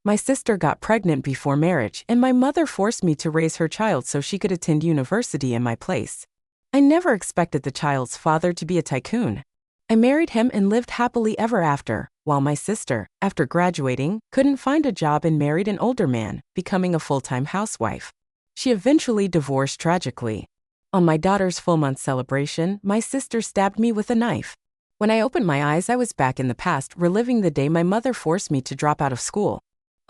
My sister got pregnant before marriage, and my mother forced me to raise her child so she could attend university in my place. I never expected the child's father to be a tycoon. I married him and lived happily ever after, while my sister, after graduating, couldn't find a job and married an older man, becoming a full-time housewife. She eventually divorced tragically. On my daughter's full-month celebration, my sister stabbed me with a knife. When I opened my eyes, I was back in the past, reliving the day my mother forced me to drop out of school.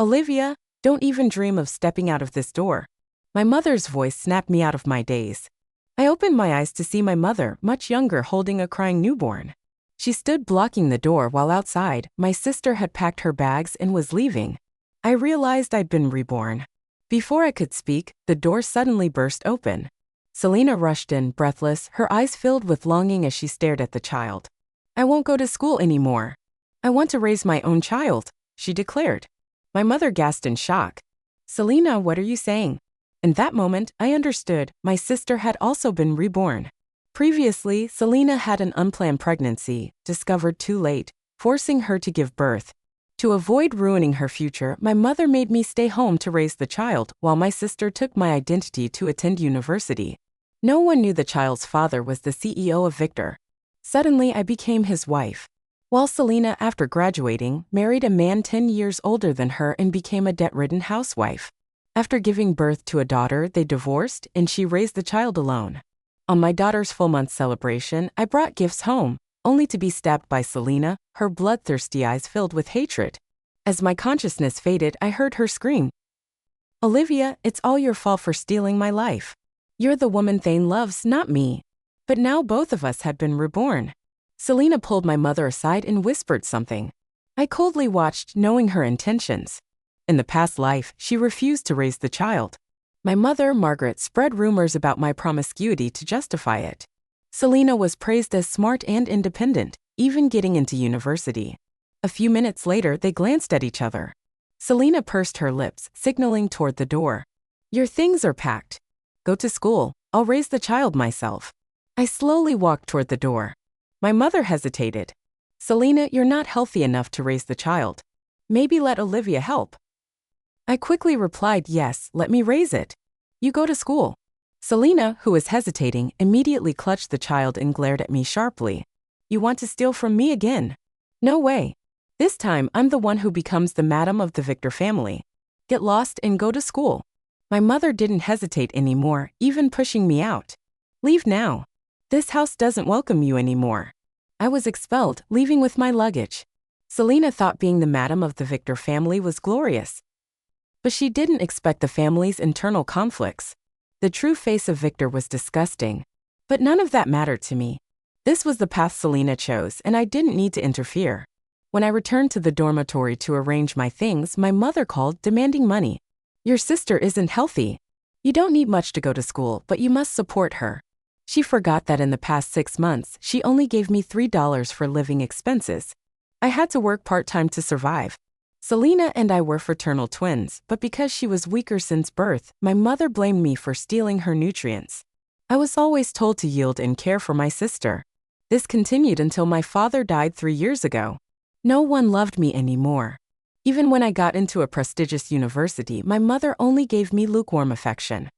"Olivia, don't even dream of stepping out of this door." My mother's voice snapped me out of my daze. I opened my eyes to see my mother, much younger, holding a crying newborn. She stood blocking the door while outside, my sister had packed her bags and was leaving. I realized I'd been reborn. Before I could speak, the door suddenly burst open. Selena rushed in, breathless, her eyes filled with longing as she stared at the child. "I won't go to school anymore. I want to raise my own child," she declared. My mother gasped in shock. "Selena, what are you saying?" In that moment, I understood, my sister had also been reborn. Previously, Selena had an unplanned pregnancy, discovered too late, forcing her to give birth. To avoid ruining her future, my mother made me stay home to raise the child, while my sister took my identity to attend university. No one knew the child's father was the CEO of Victor. Suddenly, I became his wife. While Selena, after graduating, married a man 10 years older than her and became a debt-ridden housewife. After giving birth to a daughter, they divorced, and she raised the child alone. On my daughter's full-month celebration, I brought gifts home, only to be stabbed by Selena, her bloodthirsty eyes filled with hatred. As my consciousness faded, I heard her scream, "Olivia, it's all your fault for stealing my life. You're the woman Thane loves, not me." But now both of us had been reborn. Selena pulled my mother aside and whispered something. I coldly watched, knowing her intentions. In the past life, she refused to raise the child. My mother, Margaret, spread rumors about my promiscuity to justify it. Selena was praised as smart and independent, even getting into university. A few minutes later, they glanced at each other. Selena pursed her lips, signaling toward the door. "Your things are packed. Go to school. I'll raise the child myself." I slowly walked toward the door. My mother hesitated. "Selena, you're not healthy enough to raise the child. Maybe let Olivia help." I quickly replied, "Yes, let me raise it. You go to school." Selena, who was hesitating, immediately clutched the child and glared at me sharply. "You want to steal from me again? No way. This time, I'm the one who becomes the madam of the Victor family. Get lost and go to school." My mother didn't hesitate anymore, even pushing me out. "Leave now. This house doesn't welcome you anymore." I was expelled, leaving with my luggage. Selena thought being the madam of the Victor family was glorious. But she didn't expect the family's internal conflicts. The true face of Victor was disgusting. But none of that mattered to me. This was the path Selena chose, and I didn't need to interfere. When I returned to the dormitory to arrange my things, my mother called, demanding money. "Your sister isn't healthy. You don't need much to go to school, but you must support her." She forgot that in the past 6 months, she only gave me $3 for living expenses. I had to work part-time to survive. Selena and I were fraternal twins, but because she was weaker since birth, my mother blamed me for stealing her nutrients. I was always told to yield and care for my sister. This continued until my father died 3 years ago. No one loved me anymore. Even when I got into a prestigious university, my mother only gave me lukewarm affection.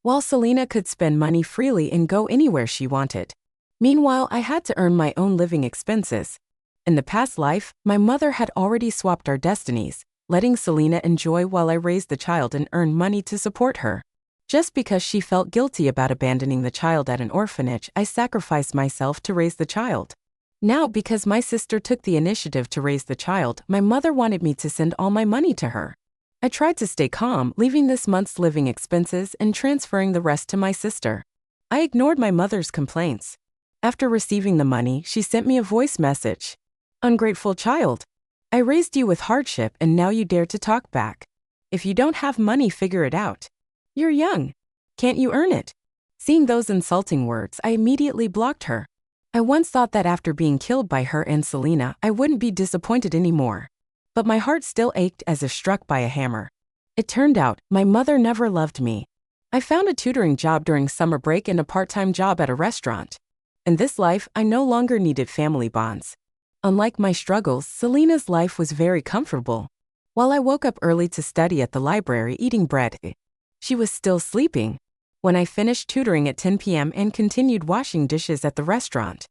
While Selena could spend money freely and go anywhere she wanted. Meanwhile, I had to earn my own living expenses. In the past life, my mother had already swapped our destinies, letting Selena enjoy while I raised the child and earned money to support her. Just because she felt guilty about abandoning the child at an orphanage, I sacrificed myself to raise the child. Now, because my sister took the initiative to raise the child, my mother wanted me to send all my money to her. I tried to stay calm, leaving this month's living expenses and transferring the rest to my sister. I ignored my mother's complaints. After receiving the money, she sent me a voice message. "Ungrateful child. I raised you with hardship and now you dare to talk back. If you don't have money, figure it out. You're young. Can't you earn it?" Seeing those insulting words, I immediately blocked her. I once thought that after being killed by her and Selena, I wouldn't be disappointed anymore. But my heart still ached as if struck by a hammer. It turned out, my mother never loved me. I found a tutoring job during summer break and a part-time job at a restaurant. In this life, I no longer needed family bonds. Unlike my struggles, Selena's life was very comfortable. while I woke up early to study at the library eating bread. She was still sleeping when I finished tutoring at 10 p.m. and continued washing dishes at the restaurant.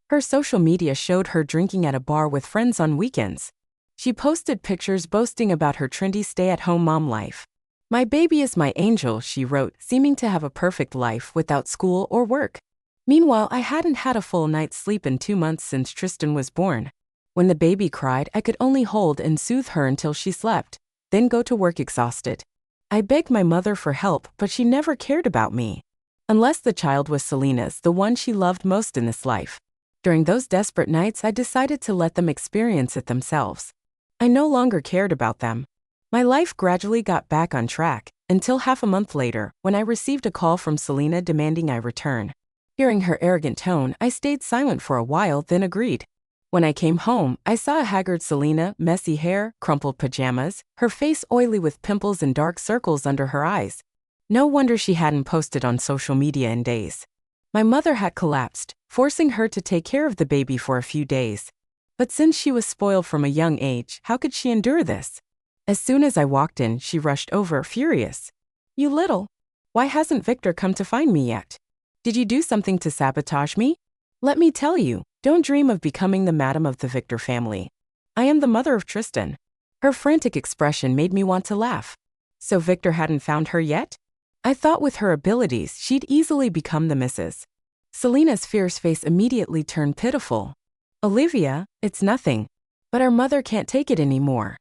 Her social media showed her drinking at a bar with friends on weekends. She posted pictures boasting about her trendy stay-at-home mom life. "My baby is my angel," she wrote, seeming to have a perfect life without school or work. Meanwhile, I hadn't had a full night's sleep in 2 months since Tristan was born. When the baby cried, I could only hold and soothe her until she slept, then go to work exhausted. I begged my mother for help, but she never cared about me. Unless the child was Selena's, the one she loved most in this life. During those desperate nights, I decided to let them experience it themselves. I no longer cared about them. My life gradually got back on track, until half a month later, when I received a call from Selena demanding I return. Hearing her arrogant tone, I stayed silent for a while, then agreed. When I came home, I saw a haggard Selena, messy hair, crumpled pajamas, her face oily with pimples and dark circles under her eyes. No wonder she hadn't posted on social media in days. My mother had collapsed, forcing her to take care of the baby for a few days. But since she was spoiled from a young age, how could she endure this? As soon as I walked in, she rushed over, furious. "You little! Why hasn't Victor come to find me yet? Did you do something to sabotage me? Let me tell you, don't dream of becoming the madam of the Victor family. I am the mother of Tristan." Her frantic expression made me want to laugh. So Victor hadn't found her yet? I thought with her abilities, she'd easily become the missus. Selena's fierce face immediately turned pitiful. "Olivia, it's nothing. But our mother can't take it anymore.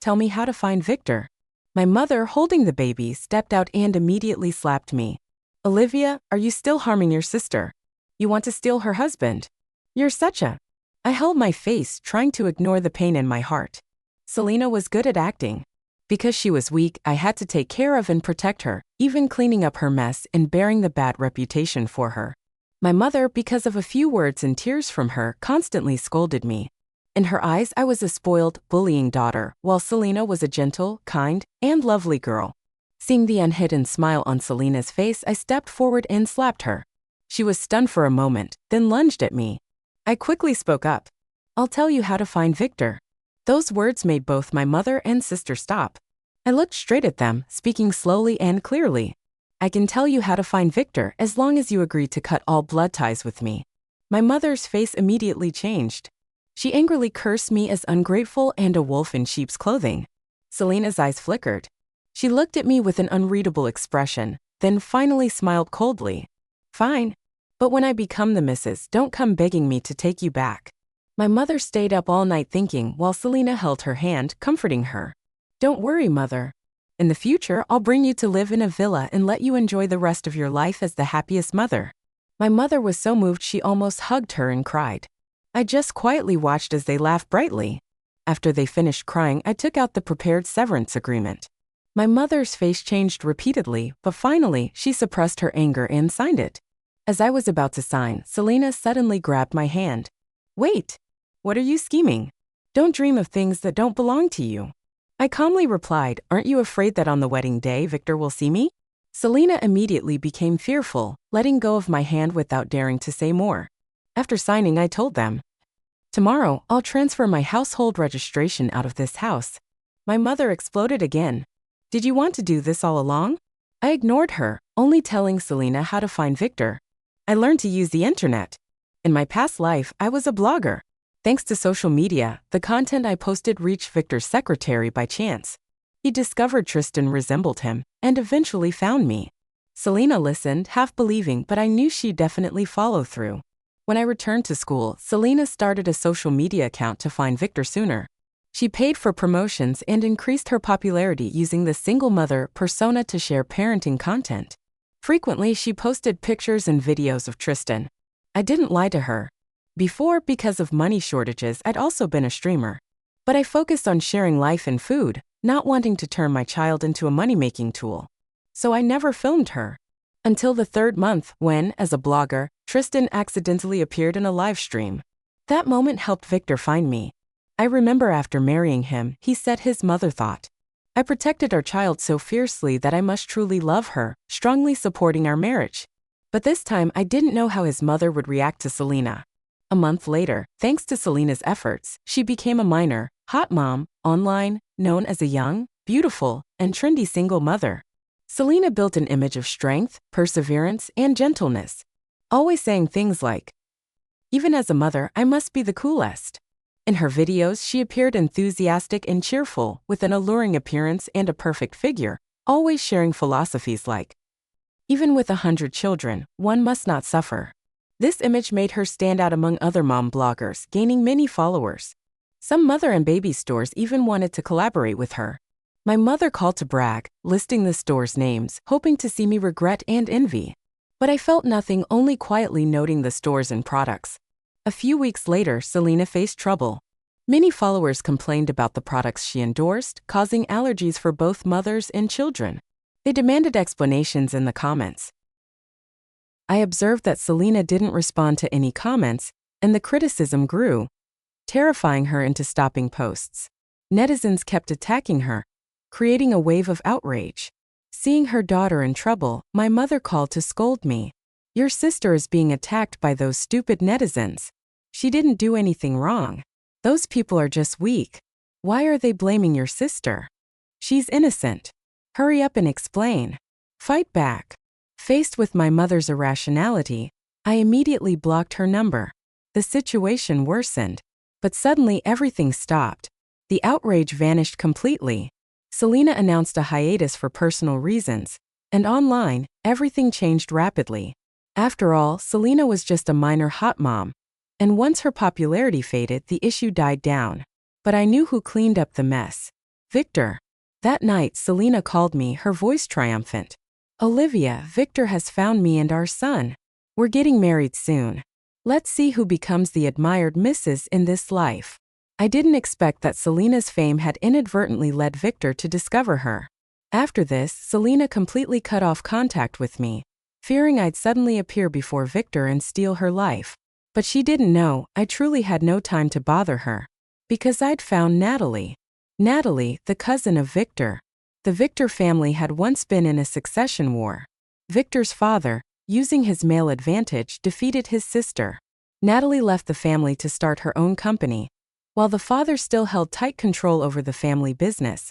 Tell me how to find Victor." My mother, holding the baby, stepped out and immediately slapped me. "Olivia, are you still harming your sister? You want to steal her husband? You're such a..." I held my face, trying to ignore the pain in my heart. Selena was good at acting. Because she was weak, I had to take care of and protect her, even cleaning up her mess and bearing the bad reputation for her. My mother, because of a few words and tears from her, constantly scolded me. In her eyes, I was a spoiled, bullying daughter, while Selena was a gentle, kind, and lovely girl. Seeing the unhidden smile on Selena's face, I stepped forward and slapped her. She was stunned for a moment, then lunged at me. I quickly spoke up. "I'll tell you how to find Victor." Those words made both my mother and sister stop. I looked straight at them, speaking slowly and clearly. "I can tell you how to find Victor as long as you agree to cut all blood ties with me." My mother's face immediately changed. She angrily cursed me as ungrateful and a wolf in sheep's clothing. Selena's eyes flickered. She looked at me with an unreadable expression, then finally smiled coldly. "Fine. But when I become the missus, don't come begging me to take you back." My mother stayed up all night thinking while Selena held her hand, comforting her. "Don't worry, mother. In the future, I'll bring you to live in a villa and let you enjoy the rest of your life as the happiest mother." My mother was so moved she almost hugged her and cried. I just quietly watched as they laughed brightly. After they finished crying, I took out the prepared severance agreement. My mother's face changed repeatedly, but finally, she suppressed her anger and signed it. As I was about to sign, Selena suddenly grabbed my hand. "Wait! What are you scheming? Don't dream of things that don't belong to you." I calmly replied, "Aren't you afraid that on the wedding day Victor will see me?" Selena immediately became fearful, letting go of my hand without daring to say more. After signing, I told them, "Tomorrow, I'll transfer my household registration out of this house." My mother exploded again. "Did you want to do this all along?" I ignored her, only telling Selena how to find Victor. "I learned to use the internet. In my past life, I was a blogger. Thanks to social media, the content I posted reached Victor's secretary by chance. He discovered Tristan resembled him, and eventually found me." Selena listened, half believing, but I knew she'd definitely follow through. When I returned to school, Selena started a social media account to find Victor sooner. She paid for promotions and increased her popularity using the single mother persona to share parenting content. Frequently, she posted pictures and videos of Tristan. I didn't lie to her. Before, because of money shortages, I'd also been a streamer. But I focused on sharing life and food, not wanting to turn my child into a money-making tool. So I never filmed her. Until the 3rd month, when, as a blogger, Tristan accidentally appeared in a live stream. That moment helped Victor find me. I remember after marrying him, he said his mother thought I protected our child so fiercely that I must truly love her, strongly supporting our marriage. But this time, I didn't know how his mother would react to Selena. A month later, thanks to Selena's efforts, she became a minor, Hot mom, online, known as a young, beautiful, and trendy single mother. Selena built an image of strength, perseverance, and gentleness, always saying things like, "Even as a mother, I must be the coolest." In her videos, she appeared enthusiastic and cheerful, with an alluring appearance and a perfect figure, always sharing philosophies like, "Even with 100 children, one must not suffer." This image made her stand out among other mom bloggers, gaining many followers. Some mother and baby stores even wanted to collaborate with her. My mother called to brag, listing the stores' names, hoping to see me regret and envy. But I felt nothing, only quietly noting the stores and products. A few weeks later, Selena faced trouble. Many followers complained about the products she endorsed, causing allergies for both mothers and children. They demanded explanations in the comments. I observed that Selena didn't respond to any comments, and the criticism grew, terrifying her into stopping posts. Netizens kept attacking her, creating a wave of outrage. Seeing her daughter in trouble, my mother called to scold me. "Your sister is being attacked by those stupid netizens. She didn't do anything wrong. Those people are just weak. Why are they blaming your sister? She's innocent. Hurry up and explain. Fight back." Faced with my mother's irrationality, I immediately blocked her number. The situation worsened, but suddenly everything stopped. The outrage vanished completely. Selena announced a hiatus for personal reasons, and online, everything changed rapidly. After all, Selena was just a minor hot mom, and once her popularity faded, the issue died down. But I knew who cleaned up the mess: Victor. That night, Selena called me, her voice triumphant. "Olivia, Victor has found me and our son. We're getting married soon. Let's see who becomes the admired Mrs. in this life." I didn't expect that Selena's fame had inadvertently led Victor to discover her. After this, Selena completely cut off contact with me, fearing I'd suddenly appear before Victor and steal her life. But she didn't know, I truly had no time to bother her, because I'd found Natalie. Natalie, the cousin of Victor. The Victor family had once been in a succession war. Victor's father, using his male advantage, defeated his sister. Natalie left the family to start her own company, while the father still held tight control over the family business,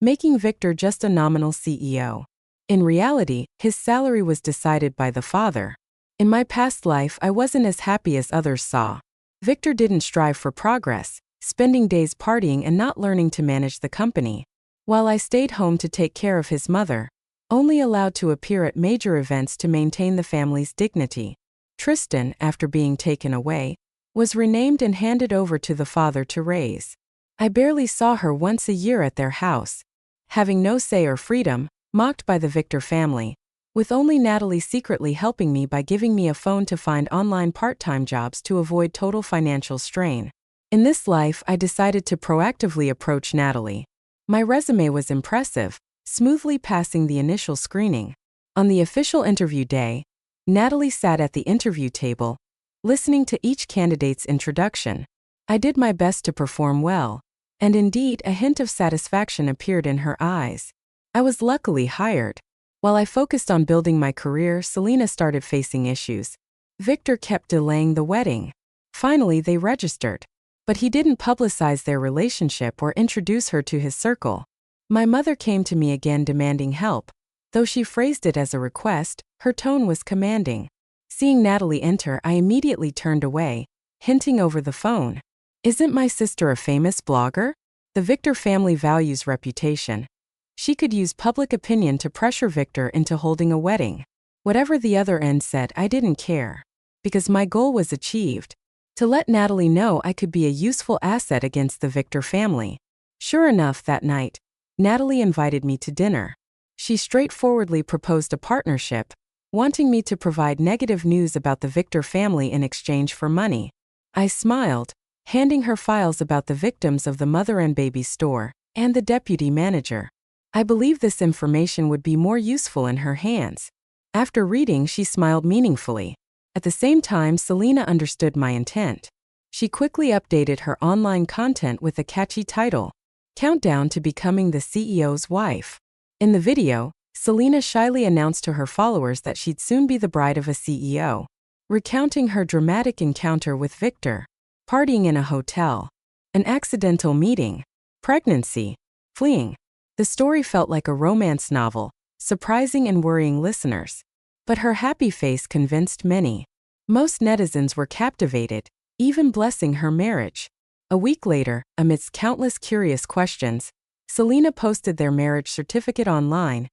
making Victor just a nominal CEO. In reality, his salary was decided by the father. In my past life, I wasn't as happy as others saw. Victor didn't strive for progress, spending days partying and not learning to manage the company, while I stayed home to take care of his mother, only allowed to appear at major events to maintain the family's dignity. Tristan, after being taken away, was renamed and handed over to the father to raise. I barely saw her once a year at their house, having no say or freedom, mocked by the Victor family, with only Natalie secretly helping me by giving me a phone to find online part-time jobs to avoid total financial strain. In this life, I decided to proactively approach Natalie. My resume was impressive, smoothly passing the initial screening. On the official interview day, Natalie sat at the interview table, listening to each candidate's introduction. I did my best to perform well, and indeed a hint of satisfaction appeared in her eyes. I was luckily hired. While I focused on building my career, Selena started facing issues. Victor kept delaying the wedding. Finally, they registered, but he didn't publicize their relationship or introduce her to his circle. My mother came to me again demanding help. Though she phrased it as a request, her tone was commanding. Seeing Natalie enter, I immediately turned away, hinting over the phone, "Isn't my sister a famous blogger?" The Victor family values reputation. She could use public opinion to pressure Victor into holding a wedding. Whatever the other end said, I didn't care, because my goal was achieved: to let Natalie know I could be a useful asset against the Victor family. Sure enough, that night, Natalie invited me to dinner. She straightforwardly proposed a partnership, wanting me to provide negative news about the Victor family in exchange for money. I smiled, handing her files about the victims of the mother and baby store, and the deputy manager. I believed this information would be more useful in her hands. After reading, she smiled meaningfully. At the same time, Selena understood my intent. She quickly updated her online content with a catchy title: "Countdown to Becoming the CEO's Wife." In the video, Selena shyly announced to her followers that she'd soon be the bride of a CEO, recounting her dramatic encounter with Victor, partying in a hotel, an accidental meeting, pregnancy, fleeing. The story felt like a romance novel, surprising and worrying listeners. But her happy face convinced many. Most netizens were captivated, even blessing her marriage. A week later, amidst countless curious questions, Selena posted their marriage certificate online,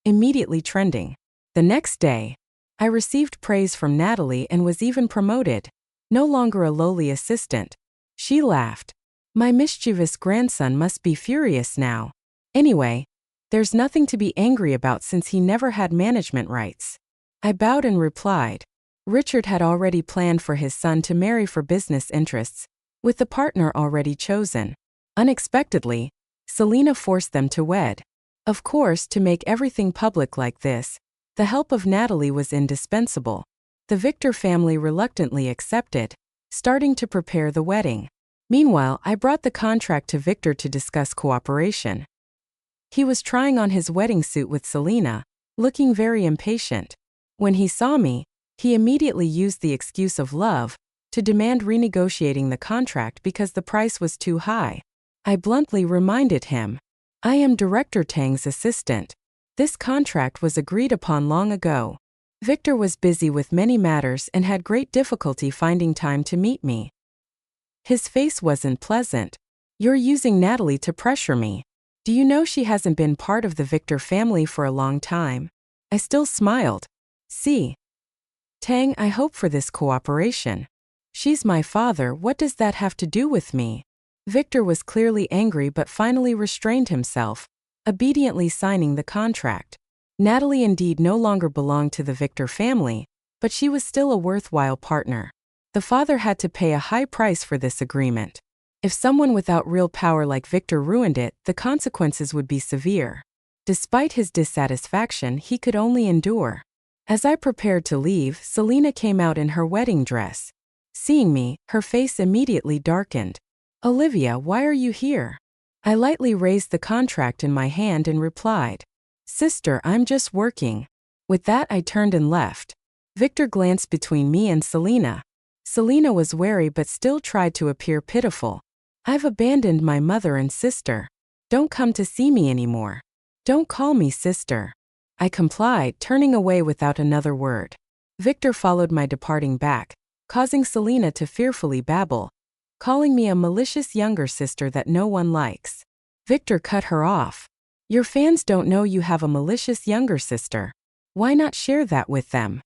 immediately trending. The next day, I received praise from Natalie and was even promoted. No longer a lowly assistant. She laughed. My mischievous grandson must be furious now. Anyway, there's nothing to be angry about since he never had management rights. I bowed and replied. Richard had already planned for his son to marry for business interests, with the partner already chosen. Unexpectedly, Selena forced them to wed. Of course, to make everything public like this, the help of Natalie was indispensable. The Victor family reluctantly accepted, starting to prepare the wedding. Meanwhile, I brought the contract to Victor to discuss cooperation. He was trying on his wedding suit with Selena, looking very impatient. When he saw me, he immediately used the excuse of love to demand renegotiating the contract because the price was too high. I bluntly reminded him, I am Director Tang's assistant. This contract was agreed upon long ago. Victor was busy with many matters and had great difficulty finding time to meet me. His face wasn't pleasant. You're using Natalie to pressure me. Do you know she hasn't been part of the Victor family for a long time? I still smiled. See, Tang, I hope for this cooperation. She's my father, what does that have to do with me? Victor was clearly angry but finally restrained himself, obediently signing the contract. Natalie indeed no longer belonged to the Victor family, but she was still a worthwhile partner. The father had to pay a high price for this agreement. If someone without real power like Victor ruined it, the consequences would be severe. Despite his dissatisfaction, he could only endure. As I prepared to leave, Selena came out in her wedding dress. Seeing me, her face immediately darkened. Olivia, why are you here? I lightly raised the contract in my hand and replied, Sister, I'm just working. With that, I turned and left. Victor glanced between me and Selena. Selena was wary but still tried to appear pitiful. I've abandoned my mother and sister. Don't come to see me anymore. Don't call me sister. I complied, turning away without another word. Victor followed my departing back, causing Selena to fearfully babble, calling me a malicious younger sister that no one likes. Victor cut her off. Your fans don't know you have a malicious younger sister. Why not share that with them?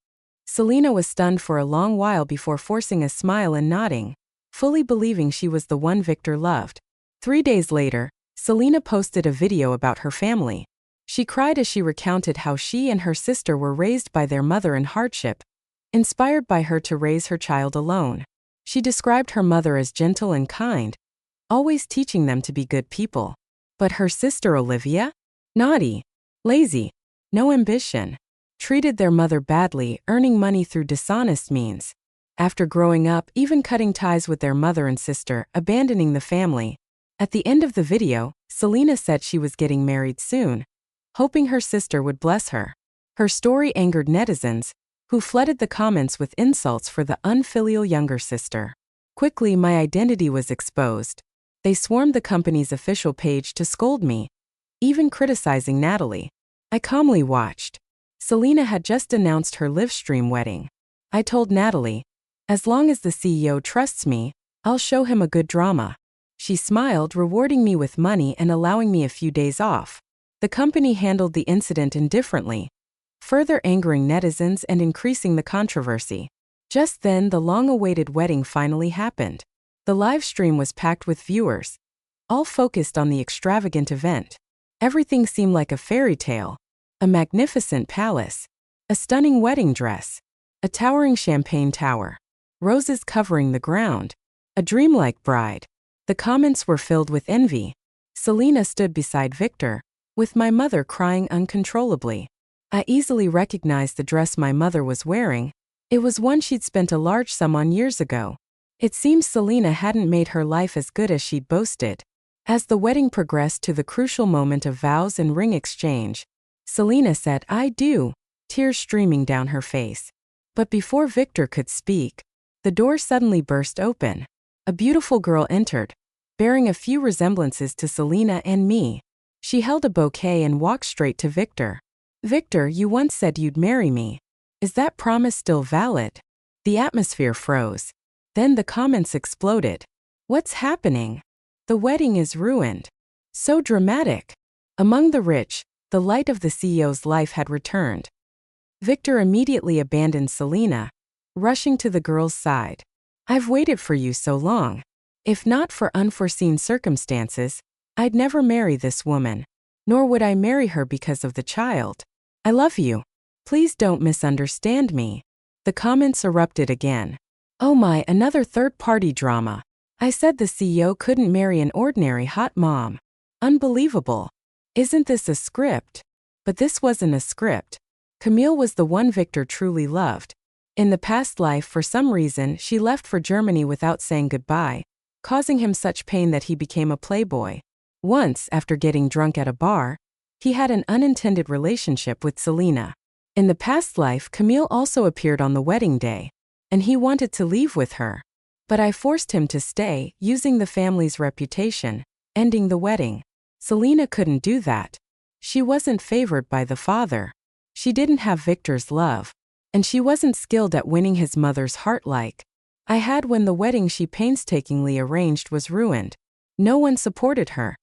Selena was stunned for a long while before forcing a smile and nodding, fully believing she was the one Victor loved. 3 days later, Selena posted a video about her family. She cried as she recounted how she and her sister were raised by their mother in hardship, inspired by her to raise her child alone. She described her mother as gentle and kind, always teaching them to be good people. But her sister Olivia? Naughty, lazy, no ambition. Treated their mother badly, earning money through dishonest means. After growing up, even cutting ties with their mother and sister, abandoning the family. At the end of the video, Selena said she was getting married soon, hoping her sister would bless her. Her story angered netizens, who flooded the comments with insults for the unfilial younger sister. Quickly, my identity was exposed. They swarmed the company's official page to scold me, even criticizing Natalie. I calmly watched. Selena had just announced her live-stream wedding. I told Natalie, as long as the CEO trusts me, I'll show him a good drama. She smiled, rewarding me with money and allowing me a few days off. The company handled the incident indifferently, further angering netizens and increasing the controversy. Just then, the long-awaited wedding finally happened. The live stream was packed with viewers, all focused on the extravagant event. Everything seemed like a fairy tale. A magnificent palace, a stunning wedding dress, a towering champagne tower, roses covering the ground, a dreamlike bride. The comments were filled with envy. Selena stood beside Victor, with my mother crying uncontrollably. I easily recognized the dress my mother was wearing. It was one she'd spent a large sum on years ago. It seems Selena hadn't made her life as good as she'd boasted. As the wedding progressed to the crucial moment of vows and ring exchange, Selena said, "I do," tears streaming down her face. But before Victor could speak, the door suddenly burst open. A beautiful girl entered, bearing a few resemblances to Selena and me. She held a bouquet and walked straight to Victor. "Victor, you once said you'd marry me. Is that promise still valid?" The atmosphere froze. Then the comments exploded. "What's happening? The wedding is ruined. So dramatic." Among the rich, the light of the CEO's life had returned. Victor immediately abandoned Selena, rushing to the girl's side. "I've waited for you so long. If not for unforeseen circumstances, I'd never marry this woman, nor would I marry her because of the child. I love you. Please don't misunderstand me." The comments erupted again. "Oh my, another third-party drama. I said the CEO couldn't marry an ordinary hot mom. Unbelievable. Isn't this a script?" But this wasn't a script. Camille was the one Victor truly loved. In the past life, for some reason, she left for Germany without saying goodbye, causing him such pain that he became a playboy. Once, after getting drunk at a bar, he had an unintended relationship with Selena. In the past life, Camille also appeared on the wedding day, and he wanted to leave with her. But I forced him to stay, using the family's reputation, ending the wedding. Selena couldn't do that. She wasn't favored by the father. She didn't have Victor's love, and she wasn't skilled at winning his mother's heart like I had when the wedding she painstakingly arranged was ruined. No one supported her.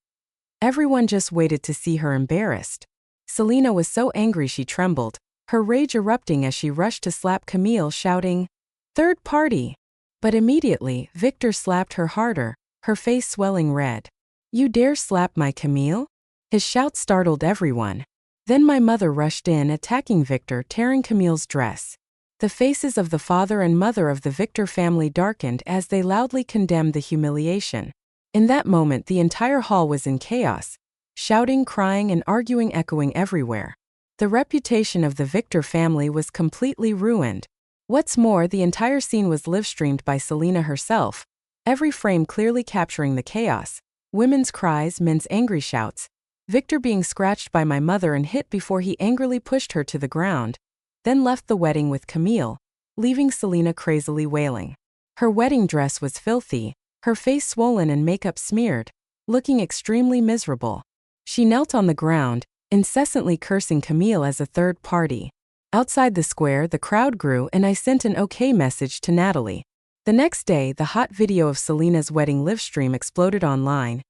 Everyone just waited to see her embarrassed. Selena was so angry she trembled, her rage erupting as she rushed to slap Camille, shouting, "Third party!" But immediately, Victor slapped her harder, her face swelling red. "You dare slap my Camille?" His shout startled everyone. Then my mother rushed in, attacking Victor, tearing Camille's dress. The faces of the father and mother of the Victor family darkened as they loudly condemned the humiliation. In that moment, the entire hall was in chaos, shouting, crying, and arguing echoing everywhere. The reputation of the Victor family was completely ruined. What's more, the entire scene was live-streamed by Selena herself, every frame clearly capturing the chaos. Women's cries, men's angry shouts, Victor being scratched by my mother and hit before he angrily pushed her to the ground, then left the wedding with Camille, leaving Selena crazily wailing. Her wedding dress was filthy, her face swollen and makeup smeared, looking extremely miserable. She knelt on the ground, incessantly cursing Camille as a third party. Outside the square, the crowd grew and I sent an okay message to Natalie. The next day, the hot video of Selena's wedding livestream exploded online,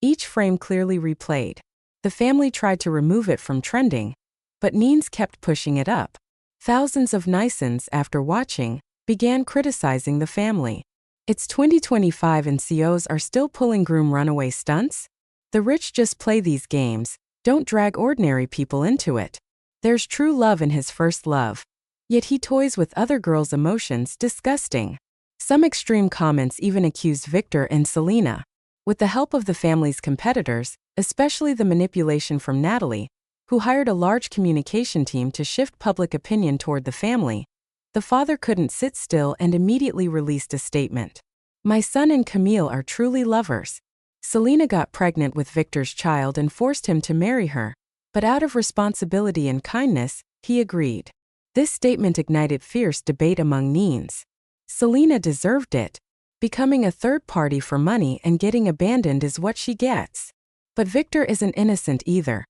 each frame clearly replayed. The family tried to remove it from trending, but Neens kept pushing it up. Thousands of Nisans, after watching, began criticizing the family. It's 2025 and CEOs are still pulling groom runaway stunts? The rich just play these games, don't drag ordinary people into it. There's true love in his first love. Yet he toys with other girls' emotions, disgusting. Some extreme comments even accused Victor and Selena. With the help of the family's competitors, especially the manipulation from Natalie, who hired a large communication team to shift public opinion toward the family, the father couldn't sit still and immediately released a statement. "My son and Camille are truly lovers. Selena got pregnant with Victor's child and forced him to marry her, but out of responsibility and kindness, he agreed." This statement ignited fierce debate among Neens. Selena deserved it. Becoming a third party for money and getting abandoned is what she gets. But Victor isn't innocent either.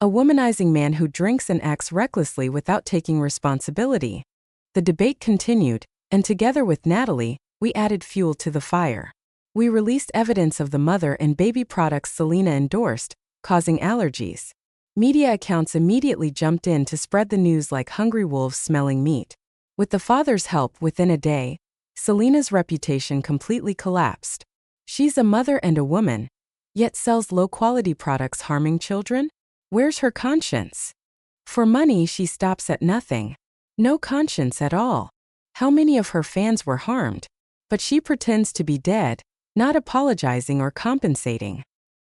A womanizing man who drinks and acts recklessly without taking responsibility. The debate continued, and together with Natalie, we added fuel to the fire. We released evidence of the mother and baby products Selena endorsed, causing allergies. Media accounts immediately jumped in to spread the news like hungry wolves smelling meat. With the father's help, within a day, Selena's reputation completely collapsed. She's a mother and a woman, yet sells low-quality products harming children? Where's her conscience? For money, she stops at nothing. No conscience at all. How many of her fans were harmed? But she pretends to be dead, not apologizing or compensating.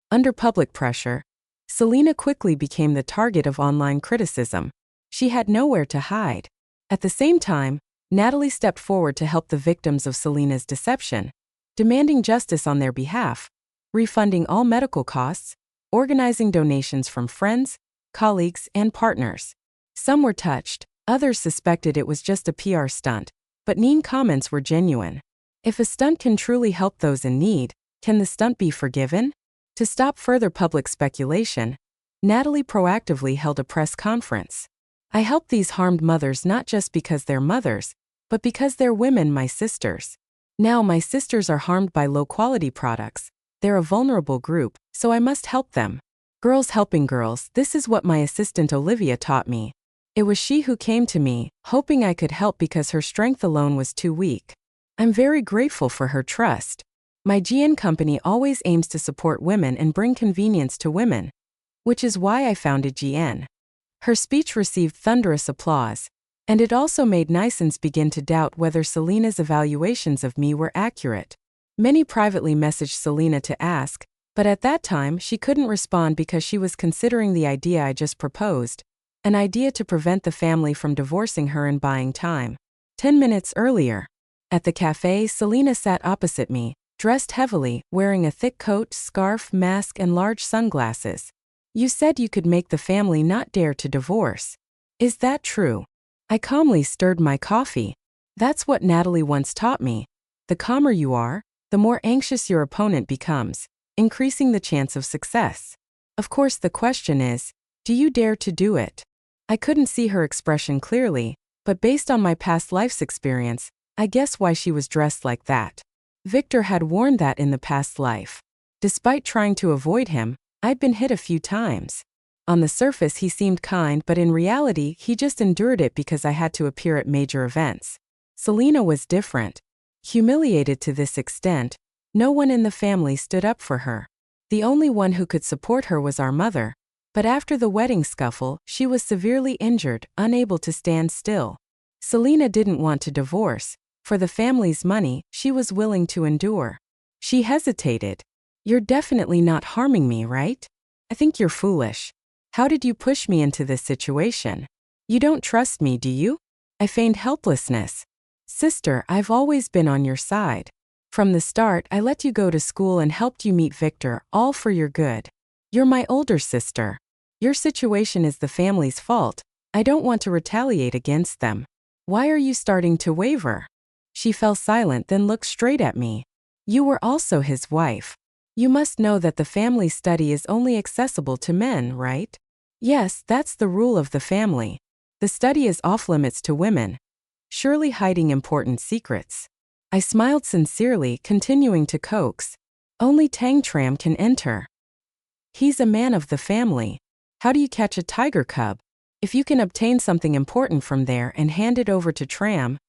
Under public pressure, Selena quickly became the target of online criticism. She had nowhere to hide. At the same time, Natalie stepped forward to help the victims of Selena's deception, demanding justice on their behalf, refunding all medical costs, organizing donations from friends, colleagues, and partners. Some were touched, others suspected it was just a PR stunt, but Neen comments were genuine. If a stunt can truly help those in need, Can the stunt be forgiven? To stop further public speculation, Natalie proactively held a press conference. I help these harmed mothers not just because they're mothers, but because they're women, my sisters. Now my sisters are harmed by low-quality products. They're a vulnerable group, so I must help them. Girls helping girls, this is what my assistant Olivia taught me. It was she who came to me, hoping I could help because her strength alone was too weak. I'm very grateful for her trust. My GN company always aims to support women and bring convenience to women, which is why I founded GN. Her speech received thunderous applause, and it also made Nisons begin to doubt whether Selena's evaluations of me were accurate. Many privately messaged Selena to ask, but at that time she couldn't respond because she was considering the idea I just proposed, an idea to prevent the family from divorcing her and buying time. 10 minutes earlier, at the cafe, Selena sat opposite me, dressed heavily, wearing a thick coat, scarf, mask, and large sunglasses. You said you could make the family not dare to divorce. Is that true? I calmly stirred my coffee. That's what Natalie once taught me. The calmer you are, the more anxious your opponent becomes, increasing the chance of success. Of course, the question is, do you dare to do it? I couldn't see her expression clearly, but based on my past life's experience, I guess why she was dressed like that. Victor had worn that in the past life. Despite trying to avoid him, I'd been hit a few times. On the surface he seemed kind, but in reality he just endured it because I had to appear at major events. Selena was different. Humiliated to this extent, no one in the family stood up for her. The only one who could support her was our mother, but after the wedding scuffle, she was severely injured, unable to stand still. Selena didn't want to divorce. For the family's money, she was willing to endure. She hesitated. You're definitely not harming me, right? I think you're foolish. How did you push me into this situation? You don't trust me, do you? I feigned helplessness. Sister, I've always been on your side. From the start, I let you go to school and helped you meet Victor, all for your good. You're my older sister. Your situation is the family's fault. I don't want to retaliate against them. Why are you starting to waver? She fell silent, then looked straight at me. You were also his wife. You must know that the family study is only accessible to men, right? Yes, that's the rule of the family. The study is off limits to women, surely hiding important secrets. I smiled sincerely, continuing to coax. Only Tang Tram can enter. He's a man of the family. How do you catch a tiger cub? If you can obtain something important from there and hand it over to Tram,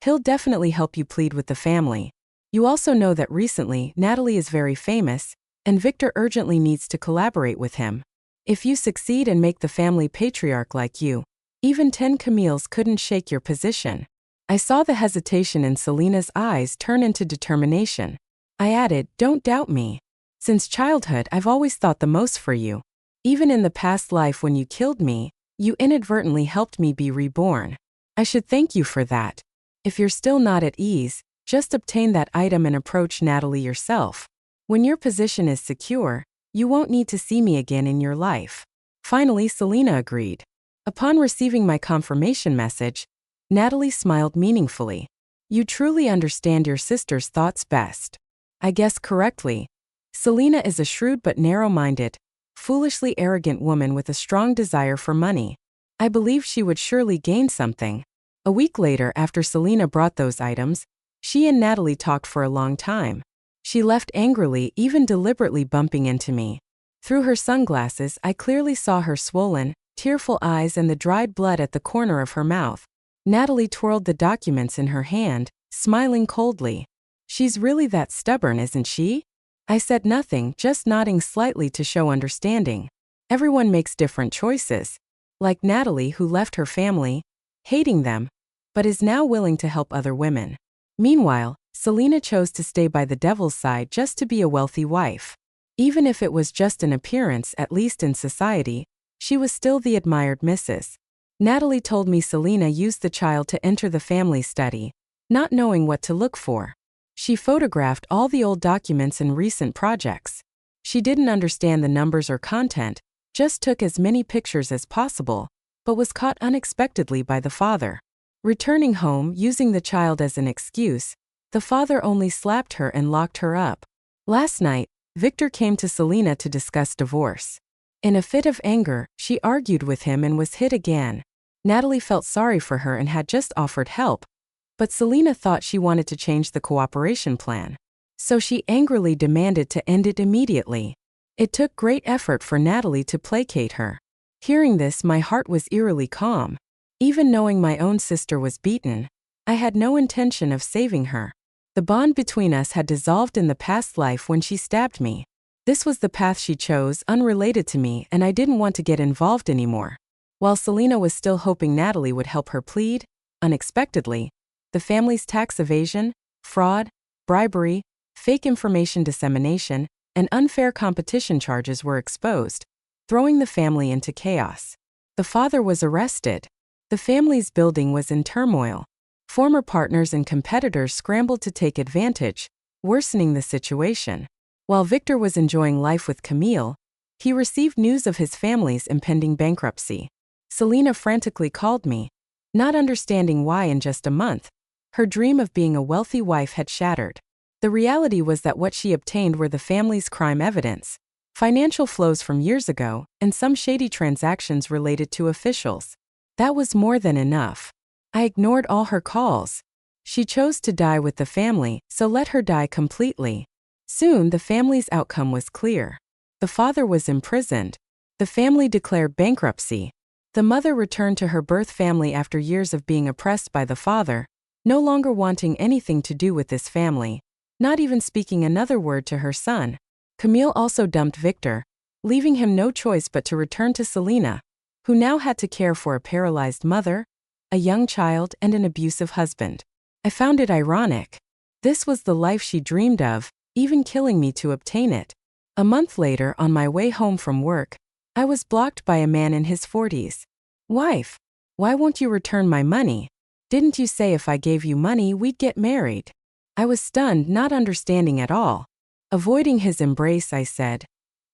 he'll definitely help you plead with the family. You also know that recently Natalie is very famous, and Victor urgently needs to collaborate with him. If you succeed and make the family patriarch like you, even 10 Camille's couldn't shake your position. I saw the hesitation in Selena's eyes turn into determination. I added, don't doubt me. Since childhood, I've always thought the most for you. Even in the past life when you killed me, you inadvertently helped me be reborn. I should thank you for that. If you're still not at ease, just obtain that item and approach Natalie yourself. When your position is secure, you won't need to see me again in your life. Finally, Selena agreed. Upon receiving my confirmation message, Natalie smiled meaningfully. You truly understand your sister's thoughts best. I guessed correctly. Selena is a shrewd but narrow-minded, foolishly arrogant woman with a strong desire for money. I believe she would surely gain something. A week later, after Selena brought those items, she and Natalie talked for a long time. She left angrily, even deliberately bumping into me. Through her sunglasses, I clearly saw her swollen, tearful eyes and the dried blood at the corner of her mouth. Natalie twirled the documents in her hand, smiling coldly. She's really that stubborn, isn't she? I said nothing, just nodding slightly to show understanding. Everyone makes different choices. Like Natalie, who left her family, hating them, but is now willing to help other women. Meanwhile, Selena chose to stay by the devil's side just to be a wealthy wife. Even if it was just an appearance, at least in society, she was still the admired missus. Natalie told me Selena used the child to enter the family study, not knowing what to look for. She photographed all the old documents and recent projects. She didn't understand the numbers or content, just took as many pictures as possible, but was caught unexpectedly by the father. Returning home, using the child as an excuse, the father only slapped her and locked her up. Last night, Victor came to Selena to discuss divorce. In a fit of anger, she argued with him and was hit again. Natalie felt sorry for her and had just offered help, but Selena thought she wanted to change the cooperation plan. So she angrily demanded to end it immediately. It took great effort for Natalie to placate her. Hearing this, my heart was eerily calm. Even knowing my own sister was beaten, I had no intention of saving her. The bond between us had dissolved in the past life when she stabbed me. This was the path she chose, unrelated to me, and I didn't want to get involved anymore. While Selena was still hoping Natalie would help her plead, unexpectedly, the family's tax evasion, fraud, bribery, fake information dissemination, and unfair competition charges were exposed, throwing the family into chaos. The father was arrested. The family's building was in turmoil. Former partners and competitors scrambled to take advantage, worsening the situation. While Victor was enjoying life with Camille, he received news of his family's impending bankruptcy. Selena frantically called me, not understanding why in just a month, her dream of being a wealthy wife had shattered. The reality was that what she obtained were the family's crime evidence, financial flows from years ago, and some shady transactions related to officials. That was more than enough. I ignored all her calls. She chose to die with the family, so let her die completely. Soon the family's outcome was clear. The father was imprisoned. The family declared bankruptcy. The mother returned to her birth family after years of being oppressed by the father, no longer wanting anything to do with this family, not even speaking another word to her son. Camille also dumped Victor, leaving him no choice but to return to Selena, who now had to care for a paralyzed mother, a young child, and an abusive husband. I found it ironic. This was the life she dreamed of, even killing me to obtain it. A month later, on my way home from work, I was blocked by a man in his 40s. "Wife, why won't you return my money? Didn't you say if I gave you money we'd get married?" I was stunned, not understanding at all. Avoiding his embrace, I said,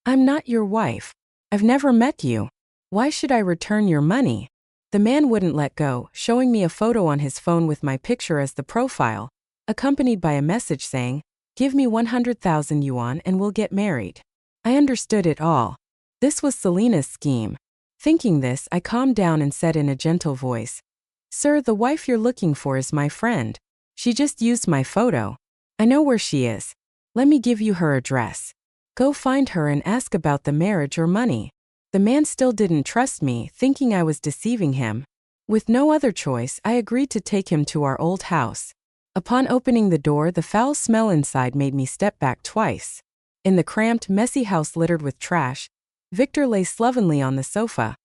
"I'm not your wife. I've never met you. Why should I return your money?" The man wouldn't let go, showing me a photo on his phone with my picture as the profile, accompanied by a message saying, "Give me 100,000 yuan and we'll get married." I understood it all. This was Selena's scheme. Thinking this, I calmed down and said in a gentle voice, "Sir, the wife you're looking for is my friend. She just used my photo. I know where she is. Let me give you her address. Go find her and ask about the marriage or money." The man still didn't trust me, thinking I was deceiving him. With no other choice, I agreed to take him to our old house. Upon opening the door, the foul smell inside made me step back twice. In the cramped, messy house littered with trash, Victor lay slovenly on the sofa,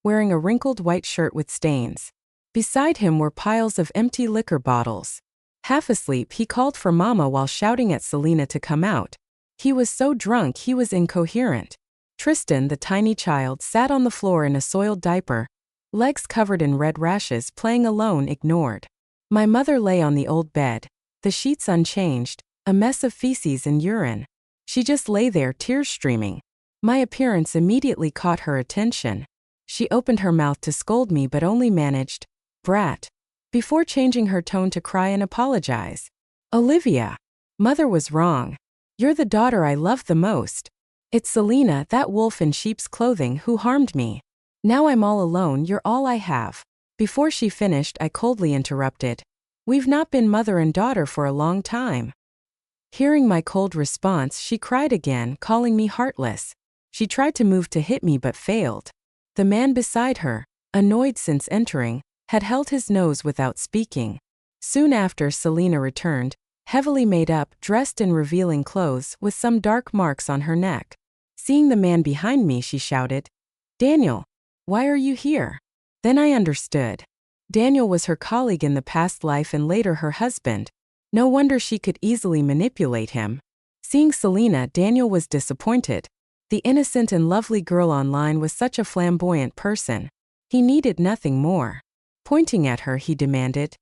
wearing a wrinkled white shirt with stains. Beside him were piles of empty liquor bottles. Half asleep, he called for Mama while shouting at Selena to come out. He was so drunk he was incoherent. Tristan, the tiny child, sat on the floor in a soiled diaper, legs covered in red rashes, playing alone, ignored. My mother lay on the old bed, the sheets unchanged, a mess of feces and urine. She just lay there, tears streaming. My appearance immediately caught her attention. She opened her mouth to scold me but only managed, "Brat," before changing her tone to cry and apologize. "Olivia, Mother was wrong. You're the daughter I love the most. It's Selena, that wolf in sheep's clothing, who harmed me. Now I'm all alone, you're all I have." Before she finished, I coldly interrupted, "We've not been mother and daughter for a long time." Hearing my cold response, she cried again, calling me heartless. She tried to move to hit me but failed. The man beside her, annoyed since entering, had held his nose without speaking. Soon after, Selena returned, heavily made up, dressed in revealing clothes, with some dark marks on her neck. Seeing the man behind me, she shouted, "Daniel, why are you here?" Then I understood. Daniel was her colleague in the past life and later her husband. No wonder she could easily manipulate him. Seeing Selena, Daniel was disappointed. The innocent and lovely girl online was such a flamboyant person. He needed nothing more. Pointing at her, he demanded,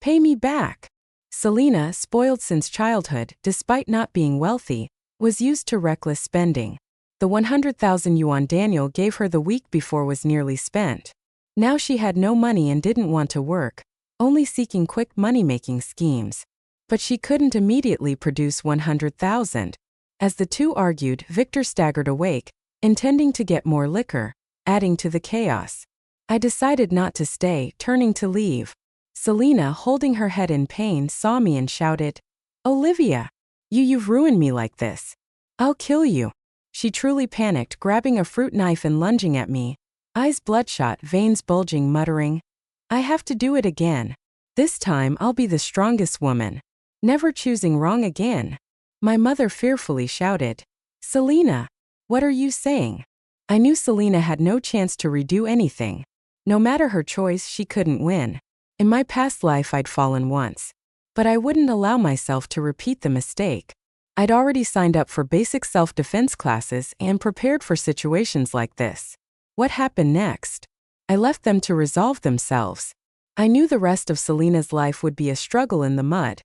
"Pay me back." Selena, spoiled since childhood, despite not being wealthy, was used to reckless spending. The 100,000 yuan Daniel gave her the week before was nearly spent. Now she had no money and didn't want to work, only seeking quick money-making schemes. But she couldn't immediately produce 100,000. As the two argued, Victor staggered awake, intending to get more liquor, adding to the chaos. I decided not to stay, turning to leave. Selena, holding her head in pain, saw me and shouted, "Olivia! You've ruined me like this. I'll kill you." She truly panicked, grabbing a fruit knife and lunging at me, eyes bloodshot, veins bulging, muttering, "I have to do it again. This time I'll be the strongest woman. Never choosing wrong again." My mother fearfully shouted, "Selena, what are you saying?" I knew Selena had no chance to redo anything. No matter her choice, she couldn't win. In my past life I'd fallen once, but I wouldn't allow myself to repeat the mistake. I'd already signed up for basic self-defense classes and prepared for situations like this. What happened next? I left them to resolve themselves. I knew the rest of Selena's life would be a struggle in the mud.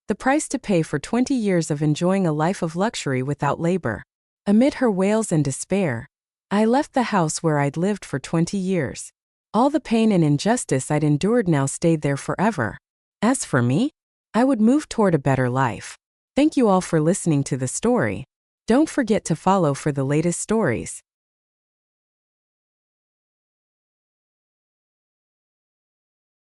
The price to pay for 20 years of enjoying a life of luxury without labor. Amid her wails and despair, I left the house where I'd lived for 20 years. All the pain and injustice I'd endured now stayed there forever. As for me, I would move toward a better life. Thank you all for listening to the story. Don't forget to follow for the latest stories.